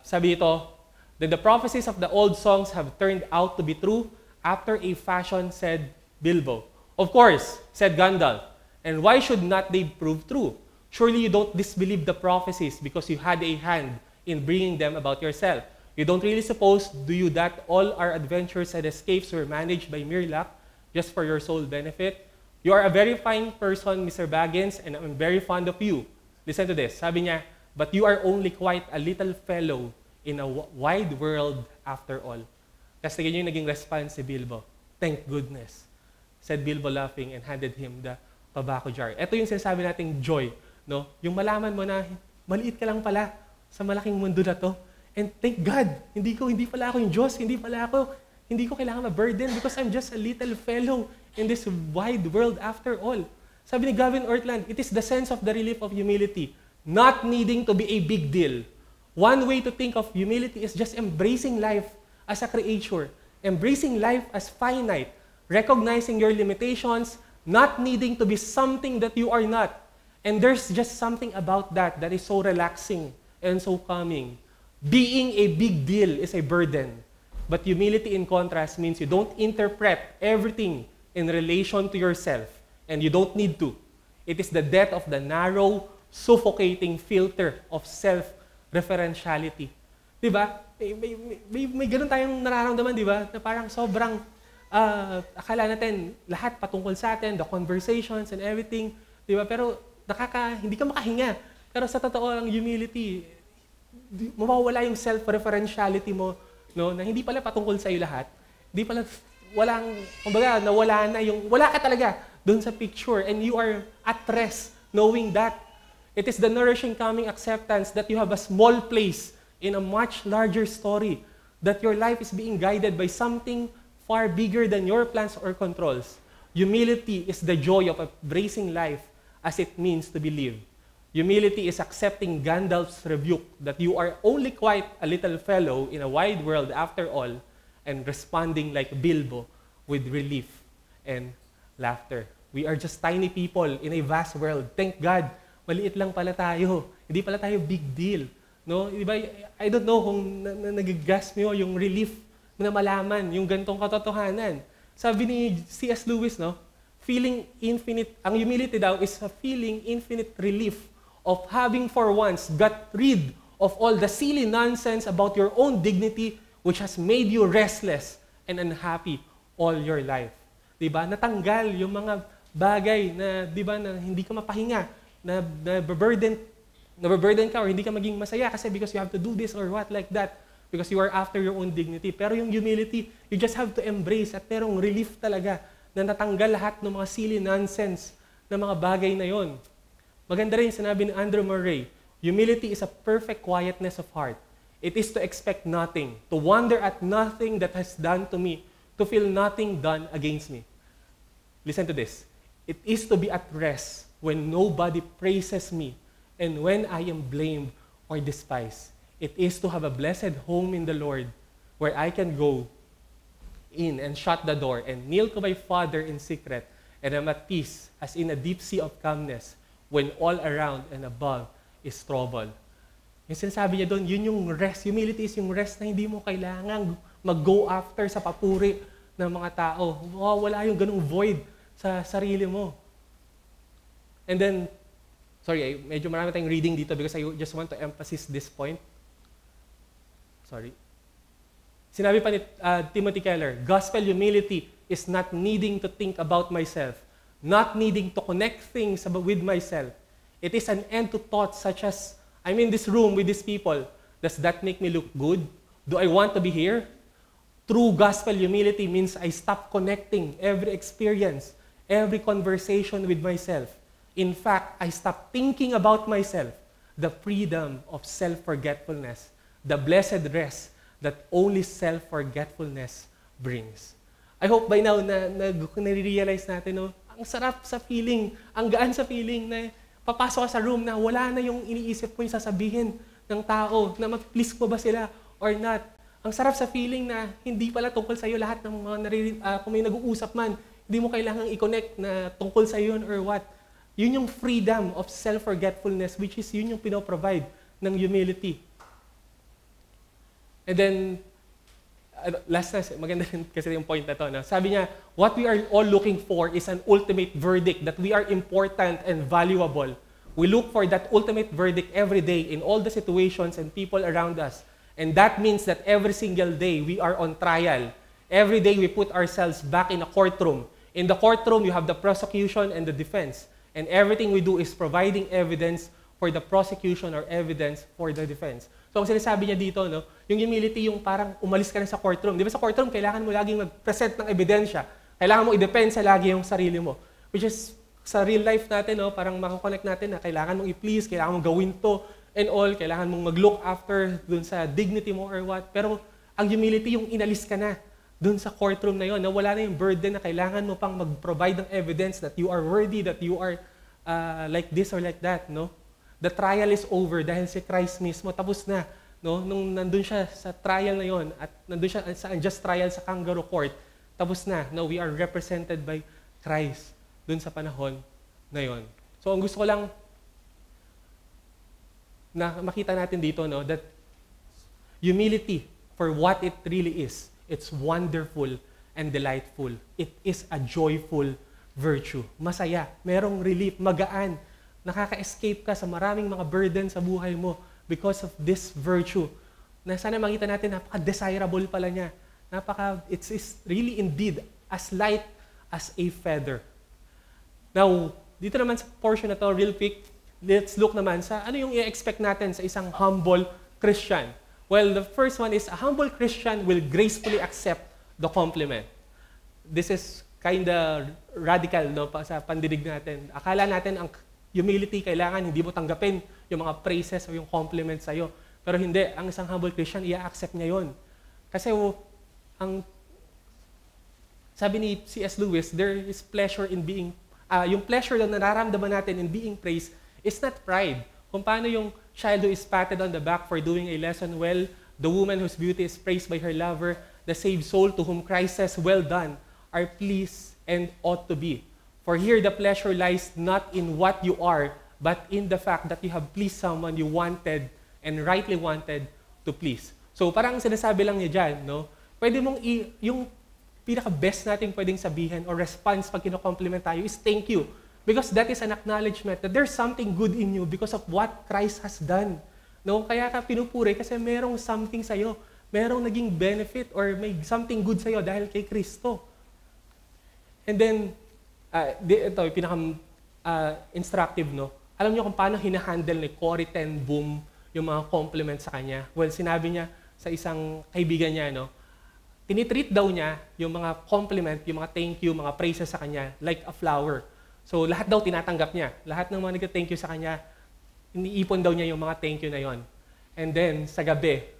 Sabi ito, "Then the prophecies of the old songs have turned out to be true after a fashion," said Bilbo. "Of course," said Gandalf, "and why should not they prove true? Surely you don't disbelieve the prophecies because you had a hand in bringing them about yourself. You don't really suppose, do you, that all our adventures and escapes were managed by mere luck, just for your sole benefit? You are a very fine person, Mr. Baggins, and I'm very fond of you." Listen to this. Sabi niya, "But you are only quite a little fellow in a wide world after all." Tapos tingnan yung naging response si Bilbo. "Thank goodness," said Bilbo laughing and handed him the tobacco jar. Ito yung sinasabi nating joy, no? Yung malaman mo na maliit ka lang pala sa malaking mundo na to. And thank God, hindi pala ako yung Diyos, hindi ko kailangan ma-burden because I'm just a little fellow in this wide world after all. Sabi ni Gavin Ortland, it is the sense of the relief of humility, not needing to be a big deal. One way to think of humility is just embracing life as a creature, embracing life as finite, recognizing your limitations, not needing to be something that you are not. And there's just something about that is so relaxing and so calming. Being a big deal is a burden, but humility in contrast means you don't interpret everything in relation to yourself, and you don't need to. It is the death of the narrow, suffocating filter of self-referentiality. Diba? May ganun tayong nararamdaman, diba? Na parang sobrang akala natin lahat patungkol sa atin, the conversations and everything, diba? Pero hindi ka makahinga. Pero sa totoo ang humility, mawawala yung self-referentiality mo, no? Na hindi pala patungkol sa iyo lahat. Hindi pala kumbaga, wala ka talaga doon sa picture and you are at rest knowing that. It is the nourishing coming acceptance that you have a small place in a much larger story, that your life is being guided by something far bigger than your plans or controls. Humility is the joy of embracing life as it means to be lived. Humility is accepting Gandalf's rebuke that you are only quite a little fellow in a wide world after all, and responding like Bilbo with relief and laughter. We are just tiny people in a vast world. Thank God, maliit lang pala tayo. Hindi pala tayo big deal. No? Diba, I don't know kung nag-gasp nyo yung relief na malaman, yung gantong katotohanan. Sabi ni C.S. Lewis, no? Ang humility daw is a feeling infinite relief of having for once got rid of all the silly nonsense about your own dignity which has made you restless and unhappy all your life. Diba? Natanggal yung mga bagay na, diba, na hindi ka mapahinga, na burden ka or hindi ka maging masaya kasi because you have to do this or what like that, because you are after your own dignity. Pero yung humility, you just have to embrace at merong relief talaga na natanggal lahat ng mga silly nonsense na mga bagay na yon. Maganda rin sinabi ni Andrew Murray, humility is a perfect quietness of heart. It is to expect nothing, to wonder at nothing that has done to me, to feel nothing done against me. Listen to this. It is to be at rest when nobody praises me and when I am blamed or despised. It is to have a blessed home in the Lord where I can go in and shut the door and kneel to my Father in secret and am at peace as in a deep sea of calmness when all around and above is trouble. Yung sinasabi niya doon, yun yung rest. Humility is yung rest na hindi mo kailangan mag-go after sa papuri ng mga tao. Wala yung ganung void sa sarili mo. And then, sorry, medyo marami tayong reading dito because I just want to emphasize this point. Sorry. Sinabi pa ni Timothy Keller, gospel humility is not needing to think about myself, not needing to connect things with myself. It is an end to thoughts such as, I'm in this room with these people. Does that make me look good? Do I want to be here? True gospel humility means I stop connecting every experience, every conversation with myself. In fact, I stopped thinking about myself. The freedom of self-forgetfulness, the blessed rest that only self-forgetfulness brings. I hope by now na-realize natin, no, ang sarap sa feeling, ang gaan sa feeling na papasok ka sa room na wala na yung iniisip mo yung sasabihin ng tao, na mag-please mo ba sila or not. Ang sarap sa feeling na hindi pala tungkol sa'yo lahat ng mga kung may nag-uusap man, hindi mo kailangang i-connect na tungkol sa'yo yun or what. Yun yung freedom of self-forgetfulness, which is yun yung pinoprovide ng humility. And then, last na, maganda rin kasi yung point na to. No? Sabi niya, what we are all looking for is an ultimate verdict that we are important and valuable. We look for that ultimate verdict every day in all the situations and people around us. And that means that every single day we are on trial. Every day we put ourselves back in a courtroom. In the courtroom, you have the prosecution and the defense. And everything we do is providing evidence for the prosecution or evidence for the defense. So ang sinasabi niya dito, no, yung humility, yung parang umalis ka na sa courtroom. Di ba sa courtroom, kailangan mo laging mag-present ng ebidensya. Kailangan mo i-depensa lagi yung sarili mo. Which is, sa real life natin, no, parang makakonect natin na kailangan mong i-please, kailangan mong gawin to and all, kailangan mong mag-look after dun sa dignity mo or what. Pero ang humility, yung inalis ka na dun sa courtroom na yon, na wala na yung burden na kailangan mo pang mag-provide ng evidence that you are worthy, that you are like this or like that, no? The trial is over dahil si Christ mismo tapos na, no? Nung nandun siya sa trial na yon at nandun siya sa unjust trial sa kangaroo court, tapos na, no? We are represented by Christ dun sa panahon na yon. So ang gusto ko lang na makita natin dito, no, that humility for what it really is, it's wonderful and delightful. It is a joyful virtue. Masaya, merong relief, magaan. Nakaka-escape ka sa maraming mga burden sa buhay mo because of this virtue. Na sana makita natin, napaka-desirable pala niya. It's really indeed as light as a feather. Now, dito naman sa portion na to, real quick, let's look naman sa ano yung i-expect natin sa isang humble Christian. Well, the first one is a humble Christian will gracefully accept the compliment. This is kinda radical, no, sa pandinig natin. Akala natin ang humility, kailangan hindi mo tanggapin yung mga praises o yung compliments sa'yo. Pero hindi, ang isang humble Christian, i-accept niya yun. Kasi sabi ni C.S. Lewis, there is pleasure in being, yung pleasure na nararamdaman natin in being praised is not pride. Kung paano yung child who is patted on the back for doing a lesson well, the woman whose beauty is praised by her lover, the saved soul to whom Christ says, well done, are pleased and ought to be. For here the pleasure lies not in what you are, but in the fact that you have pleased someone you wanted and rightly wanted to please. So parang sinasabi lang niya dyan, no? Pwede mong yung pinaka-best natin pwedeng sabihin or response pag kino-compliment tayo is thank you. Because that is an acknowledgement that there's something good in you because of what Christ has done. No? Kaya ka pinupuri kasi merong something sa'yo. Merong naging benefit or may something good sa'yo dahil kay Kristo. And then, ito, pinaka-instructive, no? Alam niyo kung paano hinahandle ni Corrie ten Boom yung mga compliments sa kanya? Well, sinabi niya sa isang kaibigan niya, no? Tinitreat daw niya yung mga compliment, yung mga thank you, mga praises sa kanya like a flower. So, lahat daw tinatanggap niya. Lahat ng mga nag-thank you sa kanya, iniipon daw niya yung mga thank you na yon. And then, sa gabi,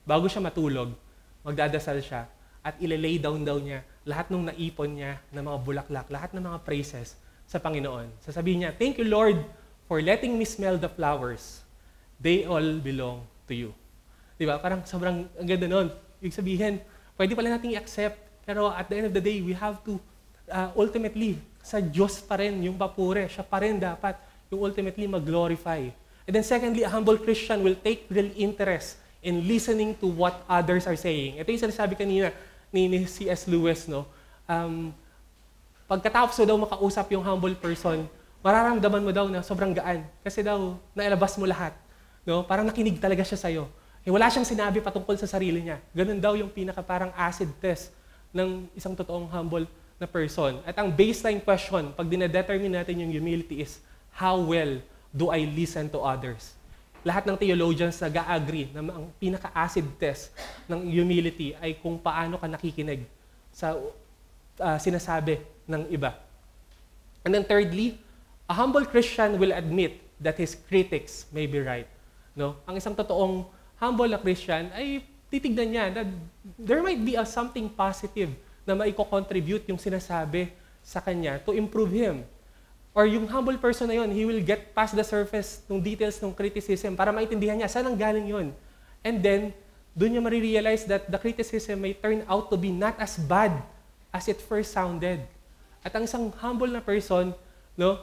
bago siya matulog, magdadasal siya at ililay down daw niya lahat ng naipon niya ng mga bulaklak, lahat ng mga praises sa Panginoon. Sasabihin niya, thank you Lord for letting me smell the flowers. They all belong to you. Di ba? Parang sobrang ang ganda nun. Ibig sabihin, pwede pala nating i-accept, pero at the end of the day, we have to ultimately, sa Diyos pa rin yung papure. Siya pa rin dapat yung ultimately mag-glorify. And then secondly, a humble Christian will take real interest in listening to what others are saying. Ito yung sinasabi kanina ni C.S. Lewis, no? Pagkatapos daw makausap yung humble person, mararamdaman mo daw na sobrang gaan. Kasi daw, nailabas mo lahat. No? Parang nakinig talaga siya sa'yo. Wala siyang sinabi patungkol sa sarili niya. Ganun daw yung pinaka parang acid test ng isang totoong humble na person. At ang baseline question, pag dinedetermine natin yung humility is, how well do I listen to others? Lahat ng theologians nag-agree na ang pinaka-acid test ng humility ay kung paano ka nakikinig sa sinasabi ng iba. And then thirdly, a humble Christian will admit that his critics may be right. No? Ang isang totoong humble na Christian ay titignan niya na there might be something positive na maiko-contribute yung sinasabi sa kanya to improve him. Or yung humble person na yun, he will get past the surface ng details ng criticism para maintindihan niya saan ang galing yun. And then, doon niya marirealize that the criticism may turn out to be not as bad as it first sounded. At ang isang humble na person, no,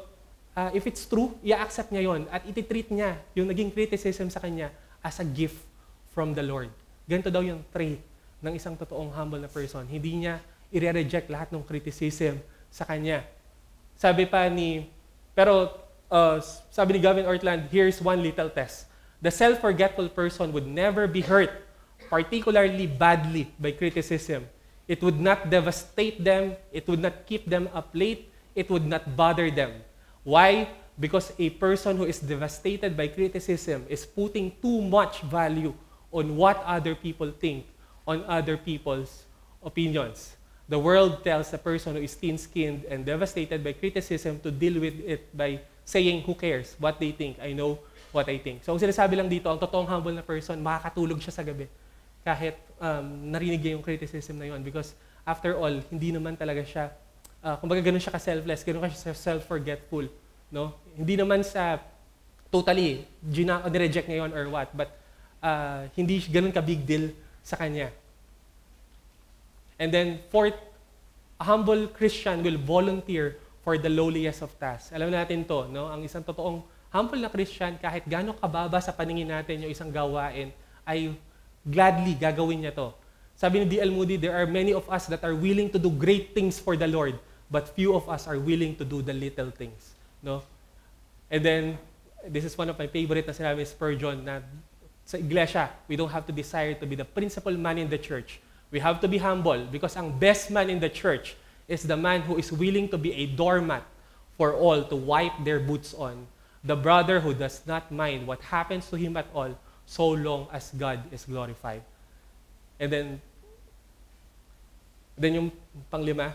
if it's true, i-accept niya yon at ititreat niya yung naging criticism sa kanya as a gift from the Lord. Ganito daw yung trait ng isang totoong humble na person. Hindi niya i-reject lahat ng criticism sa kanya. Sabi ni Gavin Ortland, here's one little test. The self-forgetful person would never be hurt, particularly badly, by criticism. It would not devastate them. It would not keep them up late. It would not bother them. Why? Because a person who is devastated by criticism is putting too much value on what other people think, on other people's opinions. The world tells the person who is thin-skinned and devastated by criticism to deal with it by saying, who cares what they think? I know what I think. So ang sinasabi lang dito, ang totoong humble na person, makakatulog siya sa gabi kahit narinig niya yung criticism na yun. Because after all, hindi naman talaga siya, kumbaga ganun siya ka-selfless, ganun siya self-forgetful. No? Hindi naman sa totally, nireject niya yun or what, but hindi ganun ka-big deal sa kanya. And then fourth, a humble Christian will volunteer for the lowliest of tasks. Alam natin to, no? Ang isang totoong humble na Christian, kahit gaano kababa sa paningin natin yung isang gawain, ay gladly gagawin niya to. Sabi ni D.L. Moody, there are many of us that are willing to do great things for the Lord, but few of us are willing to do the little things. No? And then, this is one of my favorite na sinabi ni Spurgeon, na sa iglesia, we don't have to desire to be the principal man in the church. We have to be humble because ang best man in the church is the man who is willing to be a doormat for all to wipe their boots on. The brother who does not mind what happens to him at all, so long as God is glorified. And then yung panglima,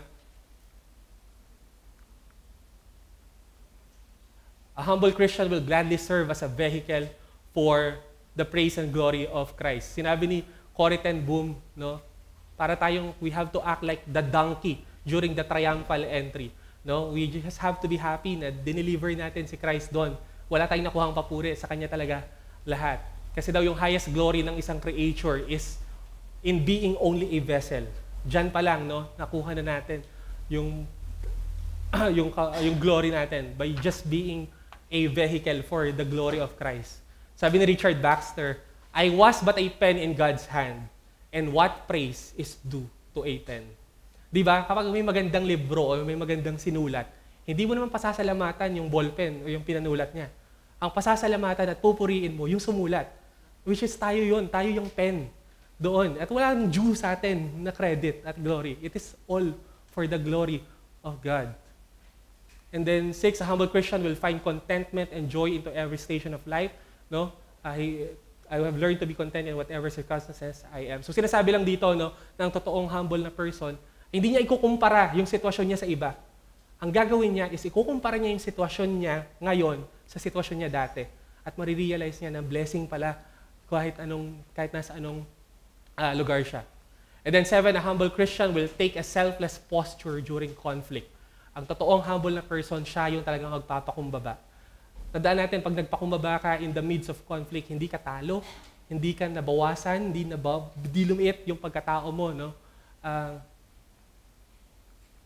a humble Christian will gladly serve as a vehicle for the praise and glory of Christ. Sinabi ni Corrie ten Boom, no, para we have to act like the donkey during the triumphal entry. No, we just have to be happy na dineliver natin si Christ doon. Wala tayong nakuhang papuri, sa Kanya talaga lahat. Kasi daw yung highest glory ng isang creature is in being only a vessel. Diyan pa lang, no, nakuha na natin yung yung glory natin by just being a vehicle for the glory of Christ. Sabi ni Richard Baxter, I was but a pen in God's hand, and what praise is due to a pen. Diba? Kapag may magandang libro o may magandang sinulat, hindi mo naman pasasalamatan yung ballpen o yung pinanulat niya. Ang pasasalamatan at pupuriin mo yung sumulat, which is tayo yung pen doon. At walang due sa atin na credit at glory. It is all for the glory of God. And then 6, a humble Christian will find contentment and joy into every station of life. No? I have learned to be content in whatever circumstances I am. So sinasabi lang dito, no, ng totoong humble na person, hindi niya ikukumpara yung sitwasyon niya sa iba. Ang gagawin niya is ikukumpara niya yung sitwasyon niya ngayon sa sitwasyon niya dati. At marirealize niya na blessing pala kahit nasa anong lugar siya. And then 7, a humble Christian will take a selfless posture during conflict. Ang totoong humble na person, siya yung talagang magpapakumbaba. Tandaan natin, pag nagpakumbaba ka in the midst of conflict, hindi ka talo, hindi ka nabawasan, hindi lumiit yung pagkatao mo. No?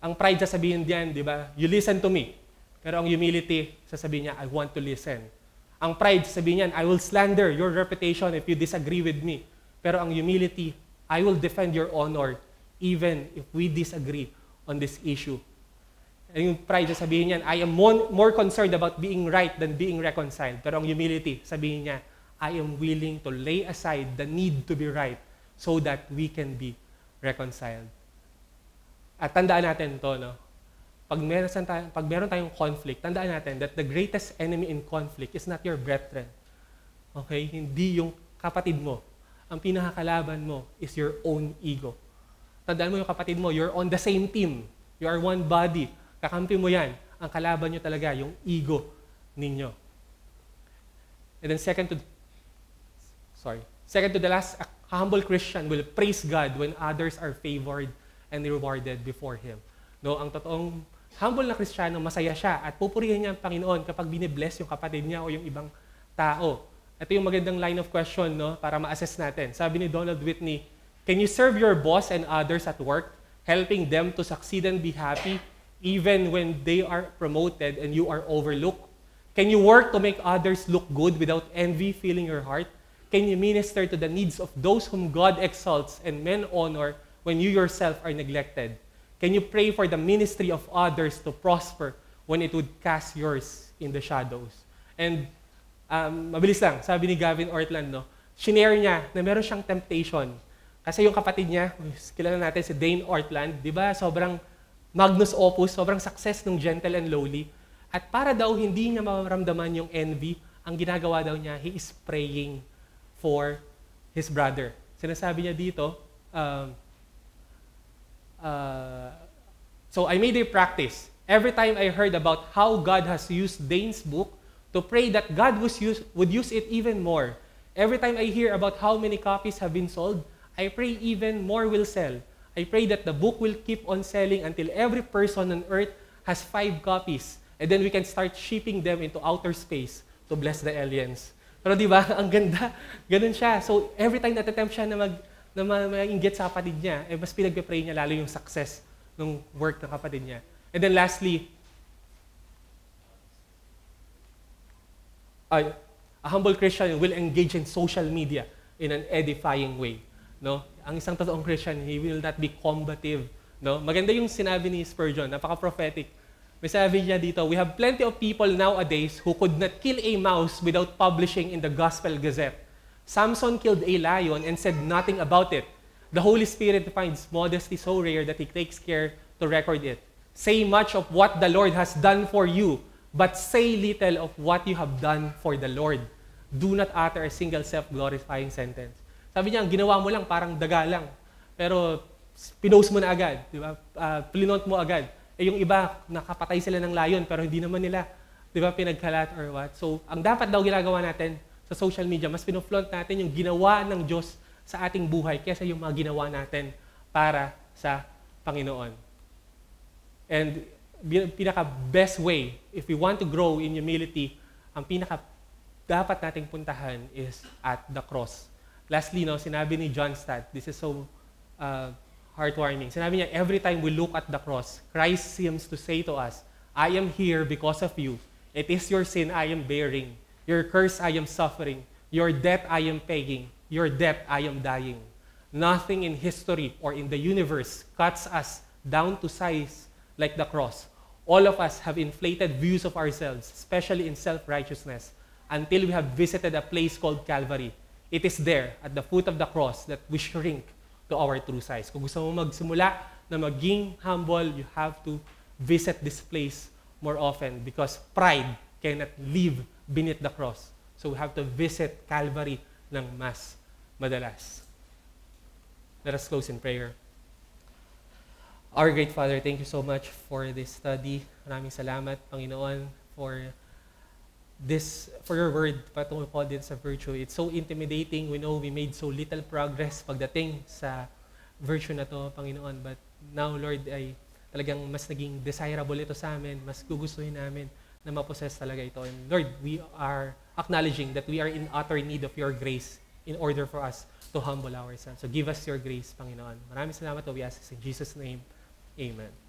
Ang pride sasabihin diyan, di ba? You listen to me. Pero ang humility, sasabihin niya, I want to listen. Ang pride, sasabihin niyan, I will slander your reputation if you disagree with me. Pero ang humility, I will defend your honor even if we disagree on this issue. And yung pride, sabihin niyan, I am more concerned about being right than being reconciled. Pero ang humility, sabihin niya, I am willing to lay aside the need to be right so that we can be reconciled. At tandaan natin to, no? Pag meron tayong conflict, tandaan natin that the greatest enemy in conflict is not your brethren. Okay? Hindi yung kapatid mo. Ang pinakakalaban mo is your own ego. Tandaan mo yung kapatid mo, you're on the same team. You are one body. Kakampi mo yan. ang kalaban nyo talaga, yung ego ninyo. And then second to the last, a humble Christian will praise God when others are favored and rewarded before Him. No, ang totoong humble na Kristiyano, masaya siya at pupurihin niya ang Panginoon kapag binibless yung kapatid niya o yung ibang tao. Ito yung magandang line of question, no, para ma-assess natin. Sabi ni Donald Whitney, can you serve your boss and others at work, helping them to succeed and be happy, even when they are promoted and you are overlooked? Can you work to make others look good without envy filling your heart? Can you minister to the needs of those whom God exalts and men honor when you yourself are neglected? Can you pray for the ministry of others to prosper when it would cast yours in the shadows? And mabilis lang, sabi ni Gavin Ortland, no, shinare niya na meron siyang temptation. Kasi yung kapatid niya, kilala natin si Dane Ortland, di ba, sobrang magnus opus, sobrang success ng Gentle and Lowly. At para daw hindi niya maramdaman yung envy, ang ginagawa daw niya, he is praying for his brother. Sinasabi niya dito, so I made a practice. Every time I heard about how God has used Dane's book to pray that God would use it even more. Every time I hear about how many copies have been sold, I pray even more will sell. I pray that the book will keep on selling until every person on earth has 5 copies. And then we can start shipping them into outer space to bless the aliens. Pero di ba, ang ganda, ganun siya. So every time natatempt siya na ma-inggit sa kapatid niya, mas pinagpe-pray niya lalo yung success ng work ng kapatid niya. And then lastly, a humble Christian will engage in social media in an edifying way. No? Ang isang totoong Christian, he will not be combative. No? Maganda yung sinabi ni Spurgeon, napaka-prophetic. May sabi niya dito, we have plenty of people nowadays who could not kill a mouse without publishing in the Gospel Gazette. Samson killed a lion and said nothing about it. The Holy Spirit finds modesty so rare that He takes care to record it. Say much of what the Lord has done for you, but say little of what you have done for the Lord. Do not utter a single self-glorifying sentence. Sabi niya, ang ginawa mo lang parang daga lang. Pero pinost mo na agad, di ba? Plinont mo agad. Eh yung iba, nakapatay sila ng lion pero hindi naman nila, di ba, pinagkalat or what. So, ang dapat daw ginagawa natin sa social media, mas pinoflaunt natin yung ginawa ng Diyos sa ating buhay kaysa yung mga ginawa natin para sa Panginoon. And pinaka-best way, if we want to grow in humility, ang pinaka-dapat nating puntahan is at the cross. Lastly, no, sinabi ni John Stott, this is so heartwarming. Sinabi niya, every time we look at the cross, Christ seems to say to us, I am here because of you. It is your sin I am bearing. Your curse I am suffering. Your debt I am paying. Your debt I am dying. Nothing in history or in the universe cuts us down to size like the cross. All of us have inflated views of ourselves, especially in self-righteousness, until we have visited a place called Calvary. It is there, at the foot of the cross, that we shrink to our true size. Kung gusto mo magsimula na maging humble, you have to visit this place more often because pride cannot live beneath the cross. So we have to visit Calvary ng mas madalas. Let us close in prayer. Our great Father, thank you so much for this study. Maraming salamat, Panginoon, for your word patungkol po din sa virtue. It's so intimidating. We know we made so little progress pagdating sa virtue na to, Panginoon. But now, Lord, ay talagang mas naging desirable ito sa amin. Mas gugustuhin namin na mapossess talaga ito. And Lord, we are acknowledging that we are in utter need of your grace in order for us to humble ourselves. So give us your grace, Panginoon. Maraming salamat. We ask this in Jesus' name. Amen.